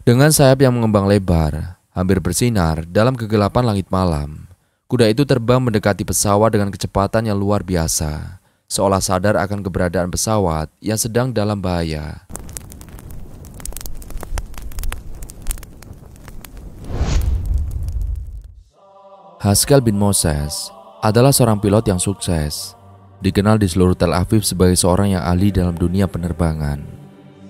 Dengan sayap yang mengembang lebar, hampir bersinar dalam kegelapan langit malam, kuda itu terbang mendekati pesawat dengan kecepatan yang luar biasa, seolah sadar akan keberadaan pesawat yang sedang dalam bahaya. Haskell bin Moses adalah seorang pilot yang sukses. Dikenal di seluruh Tel Aviv sebagai seorang yang ahli dalam dunia penerbangan.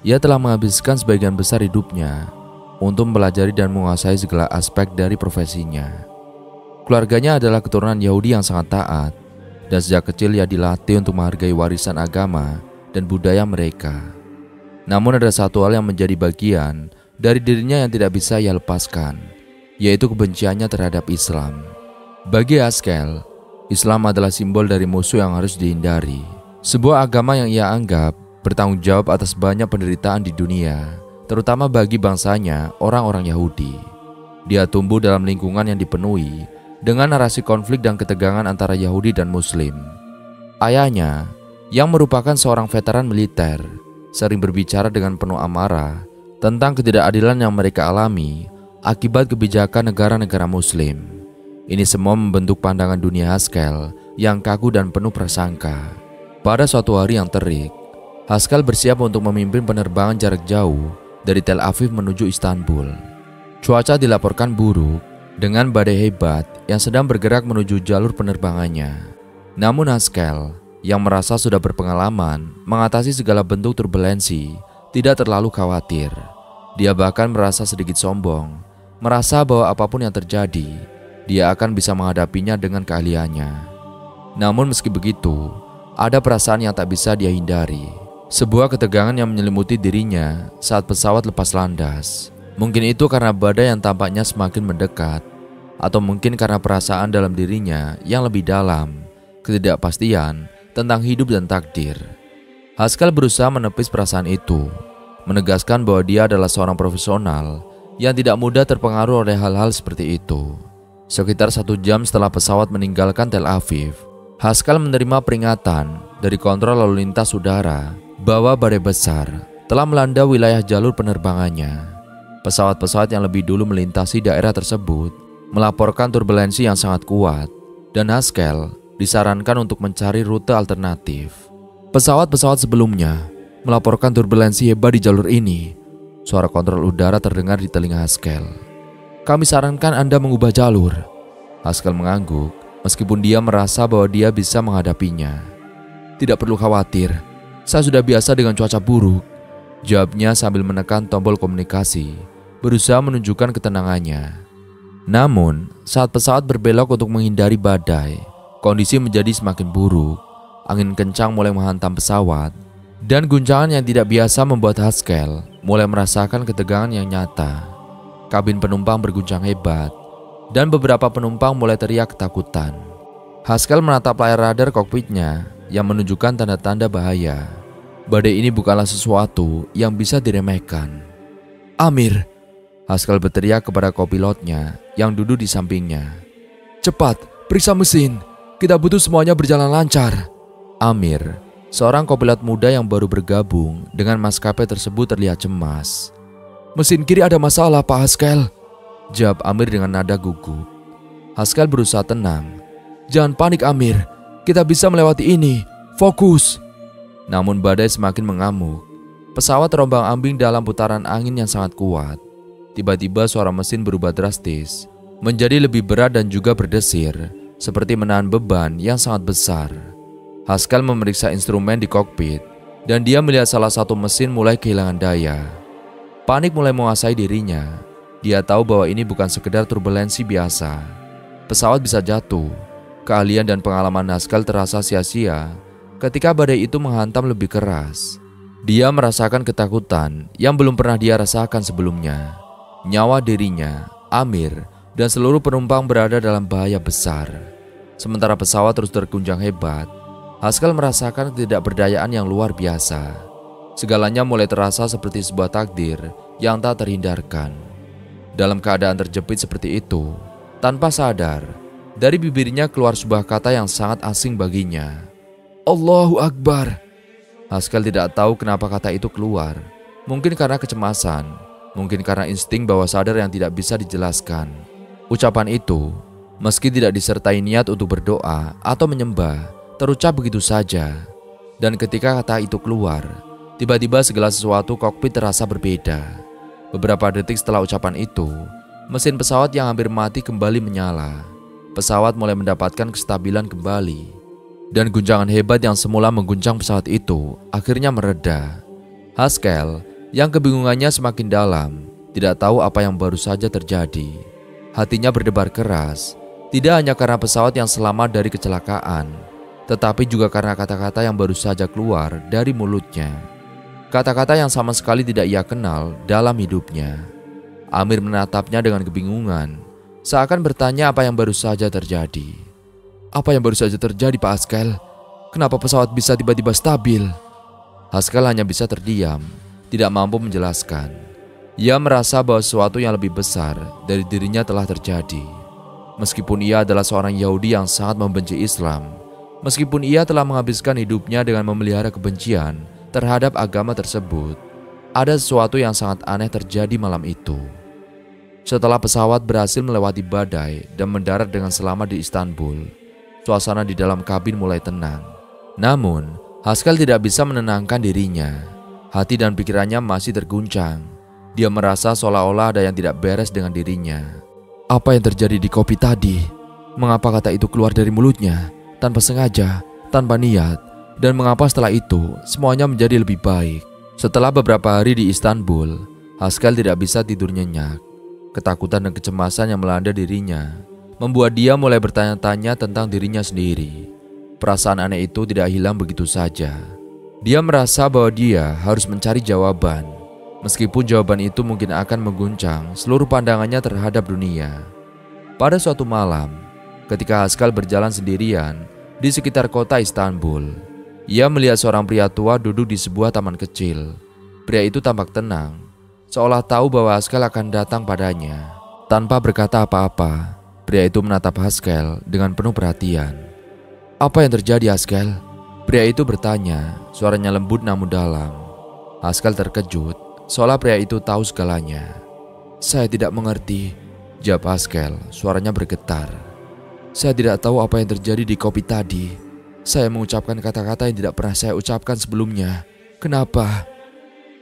Ia telah menghabiskan sebagian besar hidupnya untuk mempelajari dan menguasai segala aspek dari profesinya. Keluarganya adalah keturunan Yahudi yang sangat taat, dan sejak kecil ia dilatih untuk menghargai warisan agama dan budaya mereka. Namun ada satu hal yang menjadi bagian dari dirinya yang tidak bisa ia lepaskan, yaitu kebenciannya terhadap Islam. Bagi Haskell, Islam adalah simbol dari musuh yang harus dihindari. Sebuah agama yang ia anggap bertanggung jawab atas banyak penderitaan di dunia, terutama bagi bangsanya, orang-orang Yahudi. Dia tumbuh dalam lingkungan yang dipenuhi dengan narasi konflik dan ketegangan antara Yahudi dan Muslim. Ayahnya, yang merupakan seorang veteran militer, sering berbicara dengan penuh amarah tentang ketidakadilan yang mereka alami akibat kebijakan negara-negara Muslim. Ini semua membentuk pandangan dunia Haskell yang kaku dan penuh prasangka. Pada suatu hari yang terik, Haskell bersiap untuk memimpin penerbangan jarak jauh dari Tel Aviv menuju Istanbul. Cuaca dilaporkan buruk dengan badai hebat yang sedang bergerak menuju jalur penerbangannya. Namun Haskell, yang merasa sudah berpengalaman mengatasi segala bentuk turbulensi, tidak terlalu khawatir. Dia bahkan merasa sedikit sombong, merasa bahwa apapun yang terjadi, dia akan bisa menghadapinya dengan keahliannya. Namun meski begitu, ada perasaan yang tak bisa dia hindari. Sebuah ketegangan yang menyelimuti dirinya saat pesawat lepas landas. Mungkin itu karena badai yang tampaknya semakin mendekat, atau mungkin karena perasaan dalam dirinya yang lebih dalam, ketidakpastian tentang hidup dan takdir. Haskell berusaha menepis perasaan itu, menegaskan bahwa dia adalah seorang profesional yang tidak mudah terpengaruh oleh hal-hal seperti itu. Sekitar 1 jam setelah pesawat meninggalkan Tel Aviv, Haskell menerima peringatan dari kontrol lalu lintas udara bahwa badai besar telah melanda wilayah jalur penerbangannya. Pesawat-pesawat yang lebih dulu melintasi daerah tersebut melaporkan turbulensi yang sangat kuat, dan Haskell disarankan untuk mencari rute alternatif. Pesawat-pesawat sebelumnya melaporkan turbulensi hebat di jalur ini. Suara kontrol udara terdengar di telinga Haskell. Kami sarankan Anda mengubah jalur. Haskell mengangguk meskipun dia merasa bahwa dia bisa menghadapinya. Tidak perlu khawatir, saya sudah biasa dengan cuaca buruk, jawabnya sambil menekan tombol komunikasi, berusaha menunjukkan ketenangannya. Namun, saat pesawat berbelok untuk menghindari badai, kondisi menjadi semakin buruk. Angin kencang mulai menghantam pesawat, dan guncangan yang tidak biasa membuat Haskell mulai merasakan ketegangan yang nyata. Kabin penumpang berguncang hebat, dan beberapa penumpang mulai teriak ketakutan. Haskell menatap layar radar kokpitnya yang menunjukkan tanda-tanda bahaya. Badai ini bukanlah sesuatu yang bisa diremehkan. Amir, Haskell berteriak kepada kopilotnya yang duduk di sampingnya. Cepat, periksa mesin. Kita butuh semuanya berjalan lancar. Amir, seorang kopilot muda yang baru bergabung dengan maskapai tersebut, terlihat cemas. Mesin kiri ada masalah, Pak Haskell, jawab Amir dengan nada gugup. Haskell berusaha tenang. Jangan panik, Amir. Kita bisa melewati ini. Fokus. Namun badai semakin mengamuk. Pesawat terombang-ambing dalam putaran angin yang sangat kuat. Tiba-tiba suara mesin berubah drastis, menjadi lebih berat dan juga berdesir, seperti menahan beban yang sangat besar. Haskell memeriksa instrumen di kokpit, dan dia melihat salah satu mesin mulai kehilangan daya. Panik mulai menguasai dirinya. Dia tahu bahwa ini bukan sekedar turbulensi biasa. Pesawat bisa jatuh. Keahlian dan pengalaman Haskell terasa sia-sia ketika badai itu menghantam lebih keras. Dia merasakan ketakutan yang belum pernah dia rasakan sebelumnya. Nyawa dirinya, Amir, dan seluruh penumpang berada dalam bahaya besar. Sementara pesawat terus terguncang hebat, Haskell merasakan ketidakberdayaan yang luar biasa. Segalanya mulai terasa seperti sebuah takdir yang tak terhindarkan. Dalam keadaan terjepit seperti itu, tanpa sadar, dari bibirnya keluar sebuah kata yang sangat asing baginya. Allahu Akbar. Haskell tidak tahu kenapa kata itu keluar. Mungkin karena kecemasan, Mungkin karena insting bawah sadar yang tidak bisa dijelaskan. Ucapan itu, meski tidak disertai niat untuk berdoa atau menyembah, terucap begitu saja. Dan ketika kata itu keluar, tiba-tiba segala sesuatu kokpit terasa berbeda. Beberapa detik setelah ucapan itu, mesin pesawat yang hampir mati kembali menyala. Pesawat mulai mendapatkan kestabilan kembali. Dan guncangan hebat yang semula mengguncang pesawat itu akhirnya mereda. Haskell yang kebingungannya semakin dalam, tidak tahu apa yang baru saja terjadi. Hatinya berdebar keras, tidak hanya karena pesawat yang selamat dari kecelakaan, tetapi juga karena kata-kata yang baru saja keluar dari mulutnya. Kata-kata yang sama sekali tidak ia kenal dalam hidupnya. Amir menatapnya dengan kebingungan, seakan bertanya apa yang baru saja terjadi. Apa yang baru saja terjadi, Pak Haskell? Kenapa pesawat bisa tiba-tiba stabil? Haskell hanya bisa terdiam, tidak mampu menjelaskan. Ia merasa bahwa sesuatu yang lebih besar dari dirinya telah terjadi. Meskipun ia adalah seorang Yahudi yang sangat membenci Islam, meskipun ia telah menghabiskan hidupnya dengan memelihara kebencian terhadap agama tersebut, ada sesuatu yang sangat aneh terjadi malam itu. Setelah pesawat berhasil melewati badai dan mendarat dengan selamat di Istanbul, suasana di dalam kabin mulai tenang. Namun, Haskell tidak bisa menenangkan dirinya. Hati dan pikirannya masih terguncang. Dia merasa seolah-olah ada yang tidak beres dengan dirinya. Apa yang terjadi di kopi tadi? Mengapa kata itu keluar dari mulutnya tanpa sengaja, tanpa niat? Dan mengapa setelah itu semuanya menjadi lebih baik? Setelah beberapa hari di Istanbul, Haskell tidak bisa tidur nyenyak. Ketakutan dan kecemasan yang melanda dirinya membuat dia mulai bertanya-tanya tentang dirinya sendiri. Perasaan aneh itu tidak hilang begitu saja. Dia merasa bahwa dia harus mencari jawaban, meskipun jawaban itu mungkin akan mengguncang seluruh pandangannya terhadap dunia. Pada suatu malam, ketika Haskell berjalan sendirian di sekitar kota Istanbul, ia melihat seorang pria tua duduk di sebuah taman kecil. Pria itu tampak tenang, seolah tahu bahwa Haskell akan datang padanya. Tanpa berkata apa-apa, pria itu menatap Haskell dengan penuh perhatian. Apa yang terjadi, Haskell? Pria itu bertanya, suaranya lembut namun dalam. Haskell terkejut, seolah pria itu tahu segalanya. Saya tidak mengerti, jawab Haskell, suaranya bergetar. Saya tidak tahu apa yang terjadi di kopi tadi. Saya mengucapkan kata-kata yang tidak pernah saya ucapkan sebelumnya. Kenapa?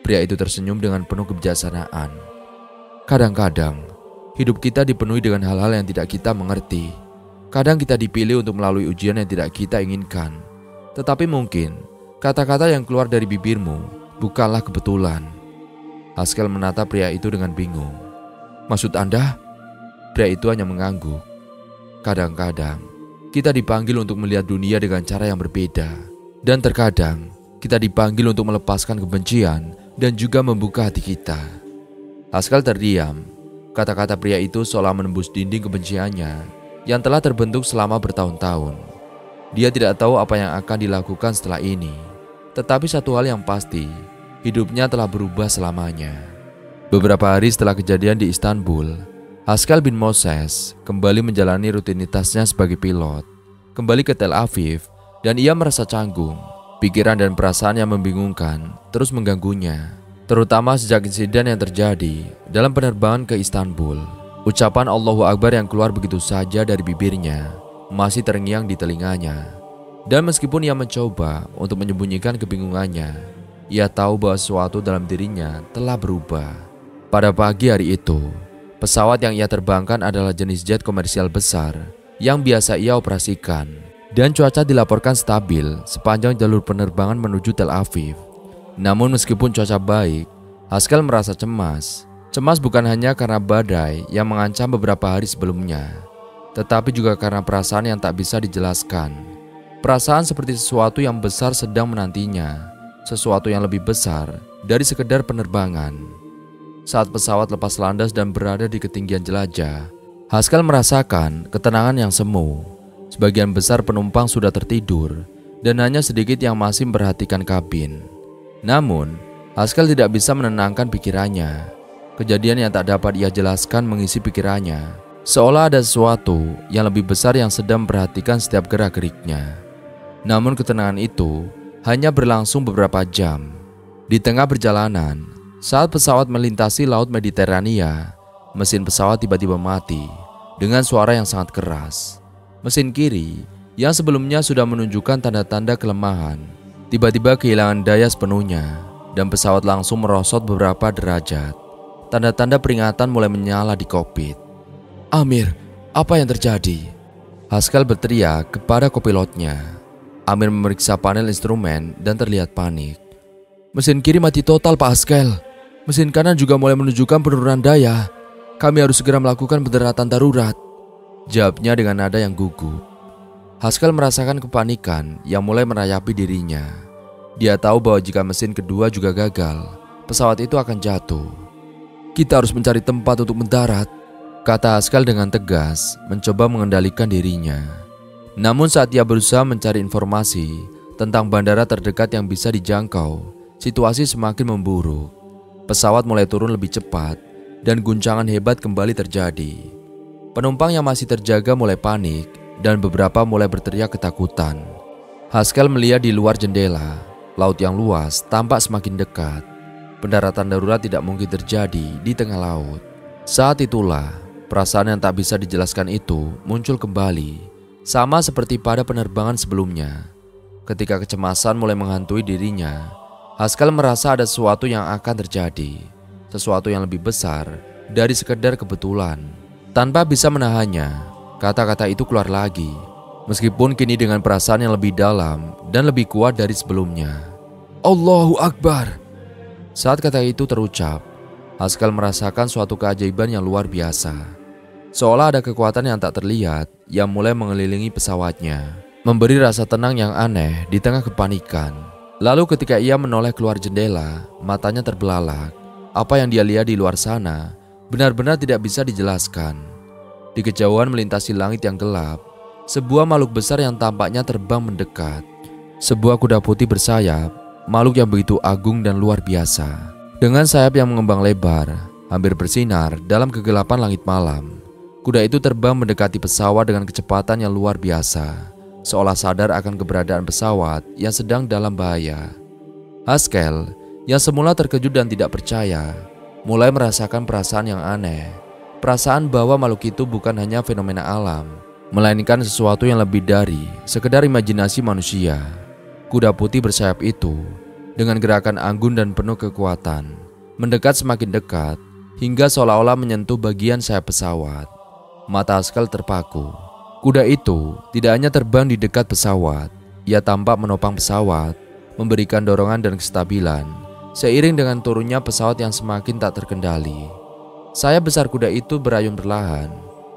Pria itu tersenyum dengan penuh kebijaksanaan. Kadang-kadang, hidup kita dipenuhi dengan hal-hal yang tidak kita mengerti. Kadang kita dipilih untuk melalui ujian yang tidak kita inginkan. Tetapi mungkin kata-kata yang keluar dari bibirmu bukanlah kebetulan. Haskell menatap pria itu dengan bingung. Maksud Anda? Pria itu hanya mengangguk. Kadang-kadang kita dipanggil untuk melihat dunia dengan cara yang berbeda. Dan terkadang kita dipanggil untuk melepaskan kebencian dan juga membuka hati kita. Haskell terdiam. Kata-kata pria itu seolah menembus dinding kebenciannya yang telah terbentuk selama bertahun-tahun. Dia tidak tahu apa yang akan dilakukan setelah ini. Tetapi satu hal yang pasti, hidupnya telah berubah selamanya. Beberapa hari setelah kejadian di Istanbul, Haskell bin Moses kembali menjalani rutinitasnya sebagai pilot. Kembali ke Tel Aviv, dan ia merasa canggung. Pikiran dan perasaan yang membingungkan terus mengganggunya, terutama sejak insiden yang terjadi dalam penerbangan ke Istanbul. Ucapan Allahu Akbar yang keluar begitu saja dari bibirnya masih terngiang di telinganya. Dan meskipun ia mencoba untuk menyembunyikan kebingungannya, ia tahu bahwa sesuatu dalam dirinya telah berubah. Pada pagi hari itu, pesawat yang ia terbangkan adalah jenis jet komersial besar yang biasa ia operasikan, dan cuaca dilaporkan stabil sepanjang jalur penerbangan menuju Tel Aviv. Namun meskipun cuaca baik, Haskell merasa cemas. Cemas bukan hanya karena badai yang mengancam beberapa hari sebelumnya, tetapi juga karena perasaan yang tak bisa dijelaskan. Perasaan seperti sesuatu yang besar sedang menantinya, sesuatu yang lebih besar dari sekedar penerbangan. Saat pesawat lepas landas dan berada di ketinggian jelajah, Haskell merasakan ketenangan yang semu. Sebagian besar penumpang sudah tertidur dan hanya sedikit yang masih memperhatikan kabin. Namun, Haskell tidak bisa menenangkan pikirannya. Kejadian yang tak dapat ia jelaskan mengisi pikirannya, seolah ada sesuatu yang lebih besar yang sedang memperhatikan setiap gerak-geriknya. Namun ketenangan itu hanya berlangsung beberapa jam. Di tengah perjalanan, Saat pesawat melintasi Laut Mediterania, mesin pesawat tiba-tiba mati dengan suara yang sangat keras. Mesin kiri yang sebelumnya sudah menunjukkan tanda-tanda kelemahan tiba-tiba kehilangan daya sepenuhnya dan pesawat langsung merosot beberapa derajat. Tanda-tanda peringatan mulai menyala di kokpit. "Amir, apa yang terjadi?" Haskell berteriak kepada kopilotnya. Amir memeriksa panel instrumen dan terlihat panik. "Mesin kiri mati total, Pak Haskell. Mesin kanan juga mulai menunjukkan penurunan daya. Kami harus segera melakukan pendaratan darurat," jawabnya dengan nada yang gugup. Haskell merasakan kepanikan yang mulai merayapi dirinya. Dia tahu bahwa jika mesin kedua juga gagal, pesawat itu akan jatuh. "Kita harus mencari tempat untuk mendarat," kata Haskell dengan tegas, mencoba mengendalikan dirinya. Namun saat ia berusaha mencari informasi tentang bandara terdekat yang bisa dijangkau, situasi semakin memburuk. Pesawat mulai turun lebih cepat dan guncangan hebat kembali terjadi. Penumpang yang masih terjaga mulai panik dan beberapa mulai berteriak ketakutan. Haskell melihat di luar jendela, laut yang luas tampak semakin dekat. Pendaratan darurat tidak mungkin terjadi di tengah laut. Saat itulah, perasaan yang tak bisa dijelaskan itu muncul kembali, sama seperti pada penerbangan sebelumnya. Ketika kecemasan mulai menghantui dirinya, Haskell merasa ada sesuatu yang akan terjadi, sesuatu yang lebih besar dari sekedar kebetulan. Tanpa bisa menahannya, kata-kata itu keluar lagi, meskipun kini dengan perasaan yang lebih dalam dan lebih kuat dari sebelumnya. "Allahu Akbar!" Saat kata itu terucap, Haskell merasakan suatu keajaiban yang luar biasa. Seolah ada kekuatan yang tak terlihat yang mulai mengelilingi pesawatnya, memberi rasa tenang yang aneh di tengah kepanikan. Lalu ketika ia menoleh keluar jendela, matanya terbelalak. Apa yang dia lihat di luar sana benar-benar tidak bisa dijelaskan. Di kejauhan melintasi langit yang gelap, sebuah makhluk besar yang tampaknya terbang mendekat. Sebuah kuda putih bersayap, makhluk yang begitu agung dan luar biasa. Dengan sayap yang mengembang lebar, hampir bersinar dalam kegelapan langit malam. Kuda itu terbang mendekati pesawat dengan kecepatan yang luar biasa, seolah sadar akan keberadaan pesawat yang sedang dalam bahaya. Haskell, yang semula terkejut dan tidak percaya, mulai merasakan perasaan yang aneh. Perasaan bahwa makhluk itu bukan hanya fenomena alam, melainkan sesuatu yang lebih dari sekedar imajinasi manusia. Kuda putih bersayap itu, dengan gerakan anggun dan penuh kekuatan, mendekat semakin dekat, hingga seolah-olah menyentuh bagian sayap pesawat. Mata Haskell terpaku. Kuda itu tidak hanya terbang di dekat pesawat, ia tampak menopang pesawat, memberikan dorongan dan kestabilan, seiring dengan turunnya pesawat yang semakin tak terkendali. Sayap besar kuda itu berayun perlahan,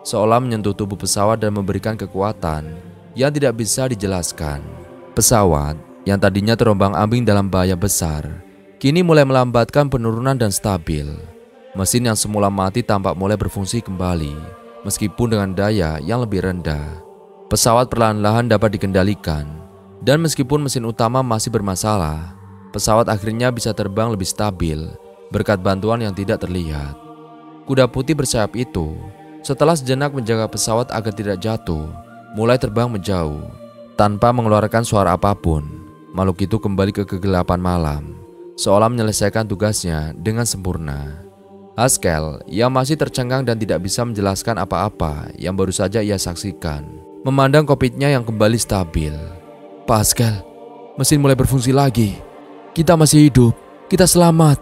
seolah menyentuh tubuh pesawat dan memberikan kekuatan yang tidak bisa dijelaskan. Pesawat yang tadinya terombang-ambing dalam bahaya besar, kini mulai melambatkan penurunan dan stabil. Mesin yang semula mati tampak mulai berfungsi kembali, meskipun dengan daya yang lebih rendah. Pesawat perlahan-lahan dapat dikendalikan, dan meskipun mesin utama masih bermasalah, pesawat akhirnya bisa terbang lebih stabil berkat bantuan yang tidak terlihat. Kuda putih bersayap itu, setelah sejenak menjaga pesawat agar tidak jatuh, mulai terbang menjauh. Tanpa mengeluarkan suara apapun, makhluk itu kembali ke kegelapan malam, seolah menyelesaikan tugasnya dengan sempurna. Haskell yang masih tercengang dan tidak bisa menjelaskan apa-apa yang baru saja ia saksikan, memandang kokpitnya yang kembali stabil. "Pak Haskell, mesin mulai berfungsi lagi. Kita masih hidup, kita selamat."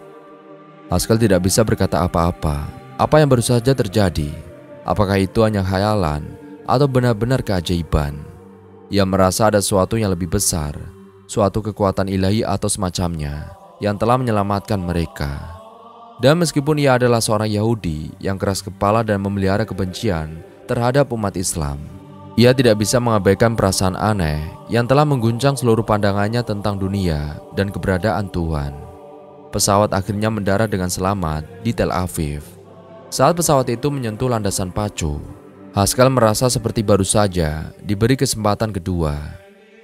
Haskell tidak bisa berkata apa-apa. Apa yang baru saja terjadi? Apakah itu hanya khayalan atau benar-benar keajaiban? Ia merasa ada sesuatu yang lebih besar, suatu kekuatan ilahi atau semacamnya yang telah menyelamatkan mereka. Dan meskipun ia adalah seorang Yahudi yang keras kepala dan memelihara kebencian terhadap umat Islam, ia tidak bisa mengabaikan perasaan aneh yang telah mengguncang seluruh pandangannya tentang dunia dan keberadaan Tuhan. Pesawat akhirnya mendarat dengan selamat di Tel Aviv. Saat pesawat itu menyentuh landasan pacu, Haskell merasa seperti baru saja diberi kesempatan kedua.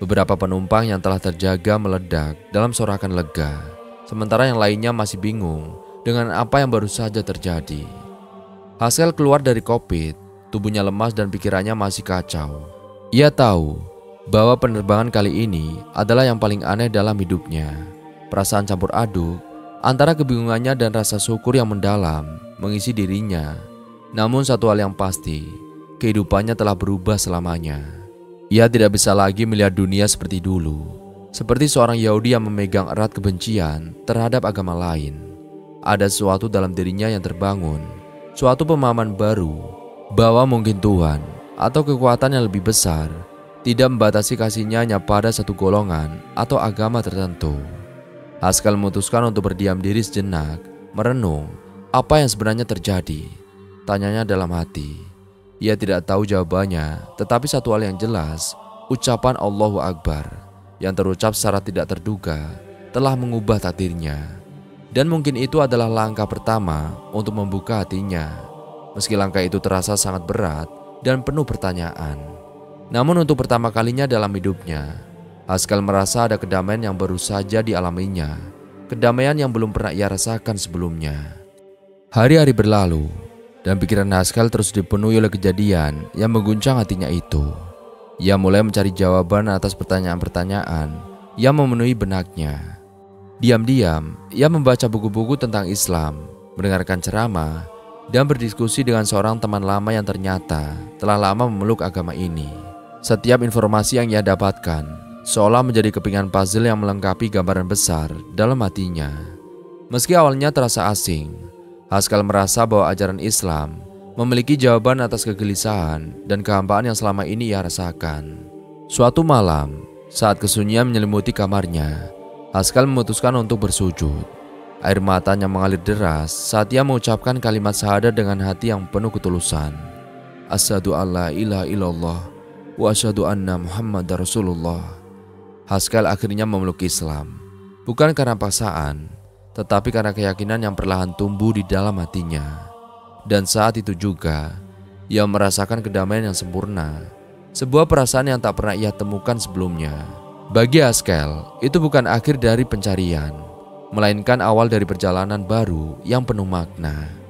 Beberapa penumpang yang telah terjaga meledak dalam sorakan lega, sementara yang lainnya masih bingung dengan apa yang baru saja terjadi. Haskell keluar dari kokpit, tubuhnya lemas dan pikirannya masih kacau. Ia tahu bahwa penerbangan kali ini adalah yang paling aneh dalam hidupnya. Perasaan campur aduk Antara kebingungannya dan rasa syukur yang mendalam mengisi dirinya. Namun satu hal yang pasti, kehidupannya telah berubah selamanya. Ia tidak bisa lagi melihat dunia seperti dulu, seperti seorang Yahudi yang memegang erat kebencian terhadap agama lain. Ada sesuatu dalam dirinya yang terbangun, suatu pemahaman baru bahwa mungkin Tuhan atau kekuatan yang lebih besar tidak membatasi kasihnya hanya pada satu golongan atau agama tertentu. Haskell memutuskan untuk berdiam diri sejenak, merenung apa yang sebenarnya terjadi. Tanyanya dalam hati. Ia tidak tahu jawabannya, tetapi satu hal yang jelas, ucapan Allahu Akbar yang terucap secara tidak terduga telah mengubah takdirnya. Dan mungkin itu adalah langkah pertama untuk membuka hatinya. Meski langkah itu terasa sangat berat dan penuh pertanyaan. Namun untuk pertama kalinya dalam hidupnya, Haskell merasa ada kedamaian yang baru saja dialaminya, kedamaian yang belum pernah ia rasakan sebelumnya. Hari-hari berlalu, dan pikiran Haskell terus dipenuhi oleh kejadian yang mengguncang hatinya itu. Ia mulai mencari jawaban atas pertanyaan-pertanyaan yang memenuhi benaknya. Diam-diam, ia membaca buku-buku tentang Islam, mendengarkan ceramah, dan berdiskusi dengan seorang teman lama yang ternyata telah lama memeluk agama ini. Setiap informasi yang ia dapatkan seolah menjadi kepingan puzzle yang melengkapi gambaran besar dalam hatinya. Meski awalnya terasa asing, Haskell merasa bahwa ajaran Islam memiliki jawaban atas kegelisahan dan kehampaan yang selama ini ia rasakan. Suatu malam, saat kesunyian menyelimuti kamarnya, Haskell memutuskan untuk bersujud. Air matanya mengalir deras saat ia mengucapkan kalimat syahadat dengan hati yang penuh ketulusan. Asyhadu alla ilaha illallah wa asyhadu anna Muhammadar Rasulullah. Haskell akhirnya memeluk Islam, bukan karena paksaan, tetapi karena keyakinan yang perlahan tumbuh di dalam hatinya. Dan saat itu juga, ia merasakan kedamaian yang sempurna, sebuah perasaan yang tak pernah ia temukan sebelumnya. Bagi Haskell, itu bukan akhir dari pencarian, melainkan awal dari perjalanan baru yang penuh makna.